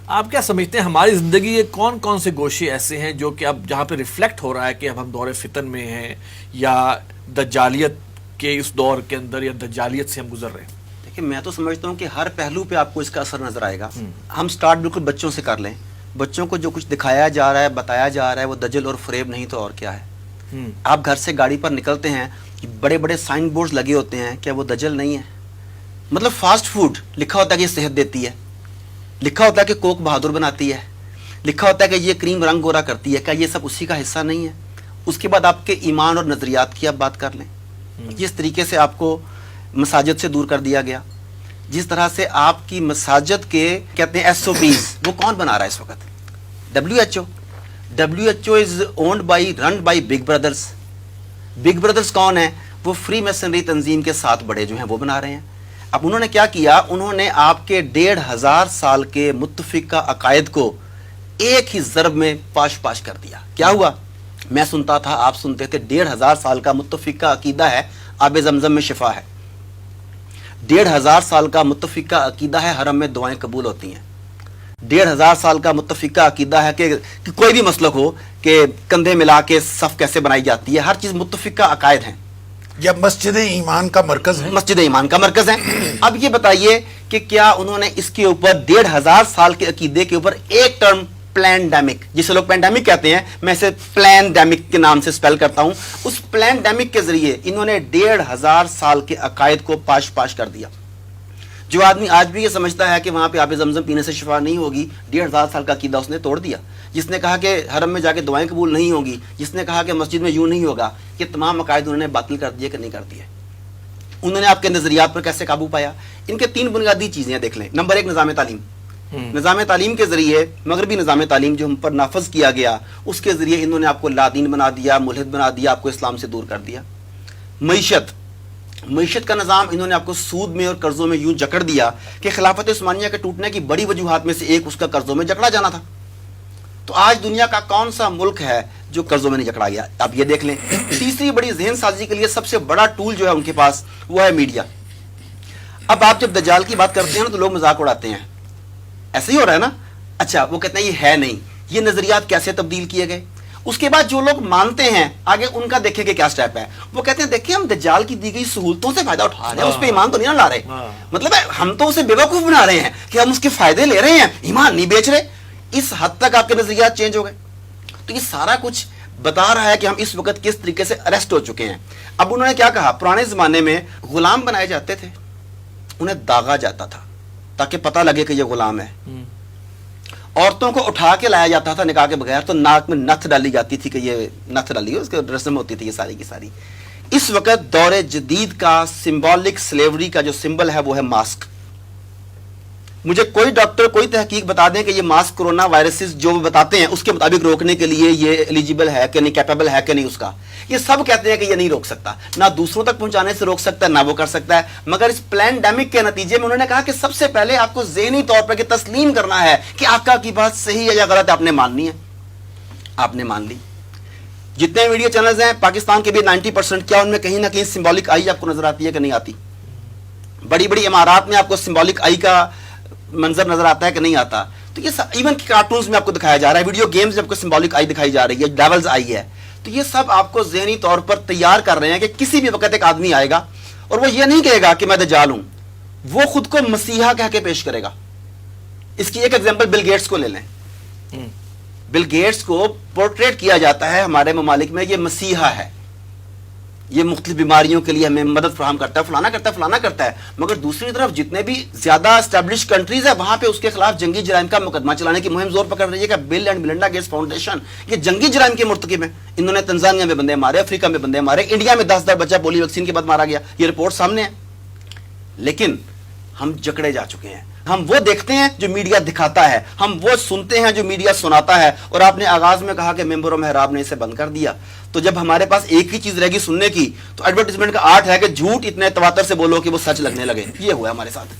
آپ کیا سمجھتے ہیں ہماری زندگی کے کون کون سے گوشے ایسے ہیں جو کہ اب جہاں پہ ریفلیکٹ ہو رہا ہے کہ اب ہم دور فتن میں ہیں یا دجالیت کے اس دور کے اندر یا دجالیت سے ہم گزر رہے ہیں؟ دیکھیں میں تو سمجھتا ہوں کہ ہر پہلو پہ آپ کو اس کا اثر نظر آئے گا. ہم سٹارٹ بالکل بچوں سے کر لیں. بچوں کو جو کچھ دکھایا جا رہا ہے بتایا جا رہا ہے وہ دجل اور فریب نہیں تو اور کیا ہے. آپ گھر سے گاڑی پر نکلتے ہیں بڑے بڑے سائن بورڈز لگے ہوتے ہیں, کیا وہ دجل نہیں ہے؟ مطلب فاسٹ فوڈ لکھا ہوتا ہے کہ یہ صحت دیتی ہے, لکھا ہوتا ہے کہ کوک بہادر بناتی ہے, لکھا ہوتا ہے کہ یہ کریم رنگ گورا کرتی ہے. کیا یہ سب اسی کا حصہ نہیں ہے؟ اس کے بعد آپ کے ایمان اور نظریات کی آپ بات کر لیں. جس طریقے سے آپ کو مساجد سے دور کر دیا گیا, جس طرح سے آپ کی مساجد کے کہتے ہیں ایس او پیز وہ کون بنا رہا ہے اس وقت؟ WHO. WHO is owned by run by big brothers. Big brothers کون ہیں؟ وہ فری میسنری تنظیم کے 7 بڑے جو ہیں وہ بنا رہے ہیں. اب انہوں نے کیا کیا, انہوں نے آپ کے 1500 سال کے متفقہ عقائد کو ایک ہی ضرب میں پاش پاش کر دیا. کیا ہوا؟ میں سنتا تھا, آپ سنتے تھے, 1500 سال کا متفقہ عقیدہ ہے آب زمزم میں شفا ہے. 1500 سال کا متفقہ عقیدہ ہے حرم میں دعائیں قبول ہوتی ہیں. 1500 سال کا متفقہ عقیدہ ہے کہ کوئی بھی مسلک ہو کہ کندھے ملا کے صف کیسے بنائی جاتی ہے. ہر چیز متفقہ عقائد ہیں. یا مسجد ایمان کا مرکز ہے. مسجد ایمان کا مرکز ہے. اب یہ بتائیے کہ کیا انہوں نے اس کے اوپر 1500 سال کے عقیدے کے اوپر ایک ٹرم پلینڈیمک, جسے لوگ پینڈیمک کہتے ہیں, میں اسے پلینڈیمک کے نام سے سپیل کرتا ہوں, اس پلینڈیمک کے ذریعے انہوں نے 1500 سال کے عقائد کو پاش پاش کر دیا. جو آدمی آج بھی یہ سمجھتا ہے کہ وہاں پہ آب زمزم پینے سے شفا نہیں ہوگی, 1500 سال کا عقیدہ اس نے توڑ دیا. جس نے کہا کہ حرم میں جا کے دعائیں قبول نہیں ہوں گی, جس نے کہا کہ مسجد میں یوں نہیں ہوگا, یہ تمام عقائد انہوں نے باطل کر دیے کہ نہیں کر دیے. انہوں نے آپ کے نظریات پر کیسے قابو پایا؟ ان کے 3 بنیادی چیزیں دیکھ لیں. نمبر 1 نظام تعلیم. نظام تعلیم کے ذریعے, مغربی نظام تعلیم جو ہم پر نافذ کیا گیا, اس کے ذریعے انہوں نے آپ کو لادین بنا دیا, ملحد بنا دیا, آپ کو اسلام سے دور کر دیا. معیشت کا نظام انہوں نے آپ کو سود میں اور قرضوں میں یوں جکڑ دیا کہ خلافت عثمانیہ کے ٹوٹنے کی بڑی وجوہات میں سے ایک اس کا قرضوں میں جکڑا جانا تھا. تو آج دنیا کا کون سا ملک ہے جو قرضوں میں نہیں جکڑا گیا؟ آپ یہ دیکھ لیں. تیسری بڑی ذہن سازی کے لیے سب سے بڑا ٹول جو ہے ان کے پاس وہ ہے میڈیا. اب آپ جب دجال کی بات کرتے ہیں نا تو لوگ مذاق اڑاتے ہیں, ایسے ہی ہو رہا ہے نا, اچھا وہ کہتے ہیں یہ ہے نہیں, یہ نظریات کیسے تبدیل کیے گئے. اس کے بعد جو لوگ مانتے ہیں آگے ان کا دیکھیں کہ کیا سٹیپ ہے. وہ کہتے ہیں دیکھیں ہم دجال کی دی گئی سہولتوں سے فائدہ اٹھا رہے ہیں, اس پہ ایمان تو نہیں لا رہے. مطلب ہم تو اسے بیوقوف بنا رہے ہیں کہ ہم اس کے فائدے لے رہے ہیں, ایمان نہیں بیچ رہے. اس حد تک آپ کے نظریات چینج ہو گئے. تو یہ سارا کچھ بتا رہا ہے کہ ہم اس وقت کس طریقے سے اریسٹ ہو چکے ہیں. اب انہوں نے کیا کہا, پرانے زمانے میں غلام بنائے جاتے تھے, انہیں داغا جاتا تھا تاکہ پتہ لگے کہ یہ غلام ہے. عورتوں کو اٹھا کے لایا جاتا تھا نکاح کے بغیر, تو ناک میں نتھ ڈالی جاتی تھی کہ یہ نتھ ڈالی, اس کی رسم ہوتی تھی یہ ساری کی ساری. اس وقت دور جدید کا سمبولک سلیوری کا جو سمبل ہے وہ ہے ماسک. مجھے کوئی ڈاکٹر کوئی تحقیق بتا دیں کہ یہ ماسک کرونا وائرسز جو بتاتے ہیں اس کے مطابق روکنے کے لیے یہ ایلیجیبل ہے کہ نہیں, کیپیبل ہے کہ نہیں اس کا. یہ سب کہتے ہیں کہ یہ نہیں روک سکتا, نہ دوسروں تک پہنچانے سے روک سکتا ہے نہ وہ کر سکتا ہے. مگر اس پلینڈیمک کے نتیجے میں انہوں نے کہا کہ سب سے پہلے آپ کو ذہنی طور پر کہ تسلیم کرنا ہے کہ آقا کی بات صحیح ہے یا غلط ہے, آپ نے ماننی ہے. آپ نے مان لی. جتنے میڈیا چینلز ہیں پاکستان کے بھی 90%, کیا ان میں کہیں نہ کہیں سمبولک آئی آپ کو نظر آتی ہے کہ نہیں آتی؟ بڑی بڑی عمارات میں آپ کو سمبولک آئی کا منظر نظر آتا ہے کہ نہیں آتا؟ تو یہ ایون کارٹونز میں آپ کو دکھایا جا رہا ہے, ویڈیو گیمز میں آپ کو سمبولک آئی دکھائی جا رہی ہے, ڈیولز آئی ہے. تو یہ سب آپ کو ذہنی طور پر تیار کر رہے ہیں کہ کسی بھی وقت ایک آدمی آئے گا اور وہ یہ نہیں کہے گا کہ میں دجال ہوں, وہ خود کو مسیحا کہہ کے پیش کرے گا. اس کی ایک ایگزامپل بل گیٹس کو لے لیں. بل گیٹس کو پورٹریٹ کیا جاتا ہے ہمارے ممالک میں یہ مسیحا ہے, یہ مختلف بیماریوں کے لیے ہمیں مدد فراہم کرتا ہے, فلانا کرتا ہے فلانا کرتا ہے. مگر دوسری طرف جتنے بھی زیادہ اسٹیبلش کنٹریز ہیں وہاں پہ اس کے خلاف جنگی جرائم کا مقدمہ چلانے کی مہم زور پکڑ رہی ہے کہ بل اینڈ میلنڈا گیٹس فاؤنڈیشن یہ جنگی جرائم کے مرتکب ہیں. انہوں نے تنزانیہ میں بندے مارے, افریقہ میں بندے مارے, انڈیا میں 10 بچہ پولیو ویکسین کے بعد مارا گیا, یہ رپورٹ سامنے ہے. لیکن ہم جکڑے جا چکے ہیں. ہم وہ دیکھتے ہیں جو میڈیا دکھاتا ہے, ہم وہ سنتے ہیں جو میڈیا سناتا ہے. اور آپ نے آغاز میں کہا کہ ممبر و محراب نے اسے بند کر دیا. تو جب ہمارے پاس ایک ہی چیز رہ گی سننے کی, تو ایڈورٹیزمنٹ کا آرٹ ہے کہ جھوٹ اتنے تواتر سے بولو کہ وہ سچ لگنے لگے. یہ ہوا ہمارے ساتھ.